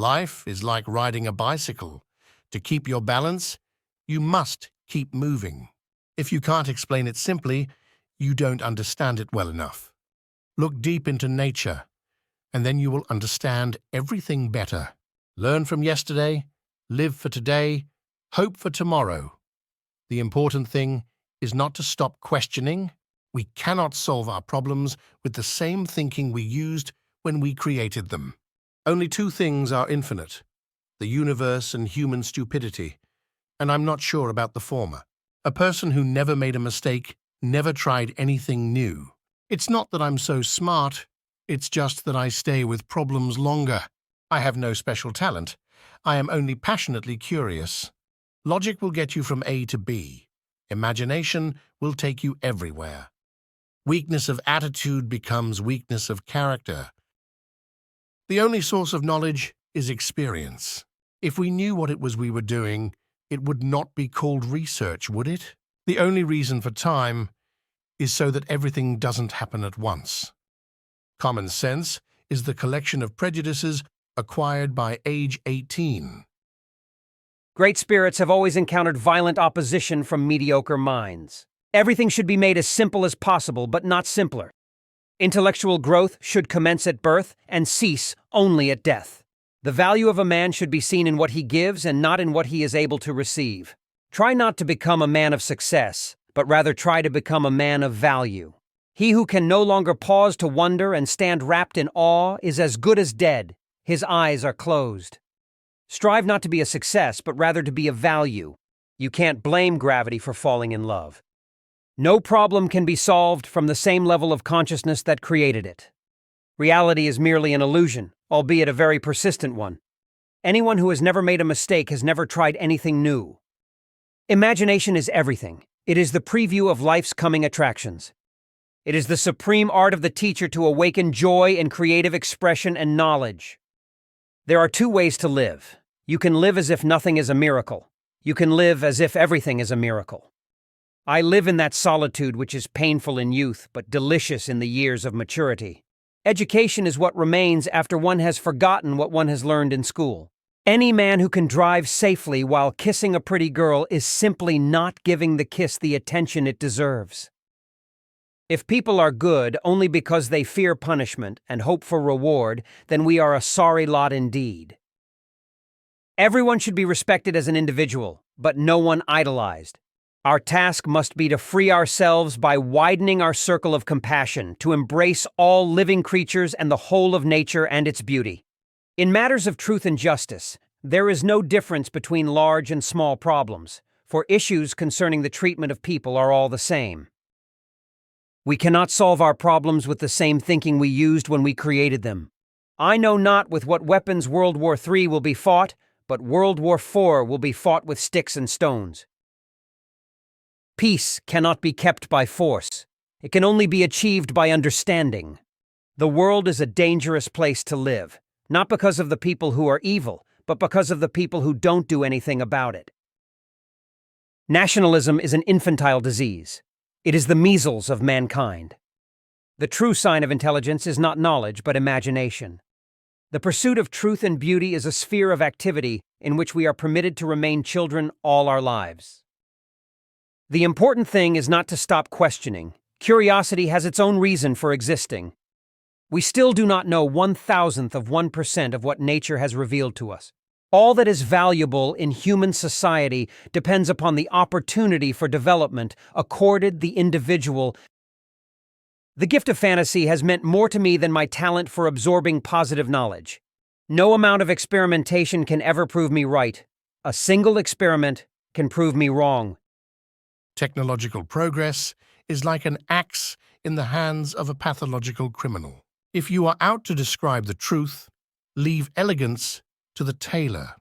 Life is like riding a bicycle. To keep your balance, you must keep moving. If you can't explain it simply, you don't understand it well enough. Look deep into nature, and then you will understand everything better. Learn from yesterday, live for today, hope for tomorrow. The important thing is not to stop questioning. We cannot solve our problems with the same thinking we used when we created them. Only two things are infinite: the universe and human stupidity, and I'm not sure about the former. A person who never made a mistake never tried anything new. It's not that I'm so smart, it's just that I stay with problems longer. I have no special talent. I am only passionately curious. Logic will get you from A to B. Imagination will take you everywhere. Weakness of attitude becomes weakness of character. The only source of knowledge is experience. If we knew what it was we were doing, it would not be called research, would it? The only reason for time is so that everything doesn't happen at once. Common sense is the collection of prejudices acquired by age 18. Great spirits have always encountered violent opposition from mediocre minds. Everything should be made as simple as possible, but not simpler. Intellectual growth should commence at birth and cease only at death. The value of a man should be seen in what he gives and not in what he is able to receive. Try not to become a man of success, but rather try to become a man of value. He who can no longer pause to wonder and stand wrapped in awe is as good as dead. His eyes are closed. Strive not to be a success, but rather to be of value. You can't blame gravity for falling in love. No problem can be solved from the same level of consciousness that created it. Reality is merely an illusion, albeit a very persistent one. Anyone who has never made a mistake has never tried anything new. Imagination is everything. It is the preview of life's coming attractions. It is the supreme art of the teacher to awaken joy in creative expression and knowledge. There are two ways to live. You can live as if nothing is a miracle. You can live as if everything is a miracle. I live in that solitude which is painful in youth, but delicious in the years of maturity. Education is what remains after one has forgotten what one has learned in school. Any man who can drive safely while kissing a pretty girl is simply not giving the kiss the attention it deserves. If people are good only because they fear punishment and hope for reward, then we are a sorry lot indeed. Everyone should be respected as an individual, but no one idolized. Our task must be to free ourselves by widening our circle of compassion, to embrace all living creatures and the whole of nature and its beauty. In matters of truth and justice, there is no difference between large and small problems, for issues concerning the treatment of people are all the same. We cannot solve our problems with the same thinking we used when we created them. I know not with what weapons World War III will be fought, but World War IV will be fought with sticks and stones. Peace cannot be kept by force. It can only be achieved by understanding. The world is a dangerous place to live, not because of the people who are evil, but because of the people who don't do anything about it. Nationalism is an infantile disease. It is the measles of mankind. The true sign of intelligence is not knowledge, but imagination. The pursuit of truth and beauty is a sphere of activity in which we are permitted to remain children all our lives. The important thing is not to stop questioning. Curiosity has its own reason for existing. We still do not know 1/1000% of what nature has revealed to us. All that is valuable in human society depends upon the opportunity for development accorded the individual. The gift of fantasy has meant more to me than my talent for absorbing positive knowledge. No amount of experimentation can ever prove me right. A single experiment can prove me wrong. Technological progress is like an axe in the hands of a pathological criminal. If you are out to describe the truth, leave elegance to the tailor.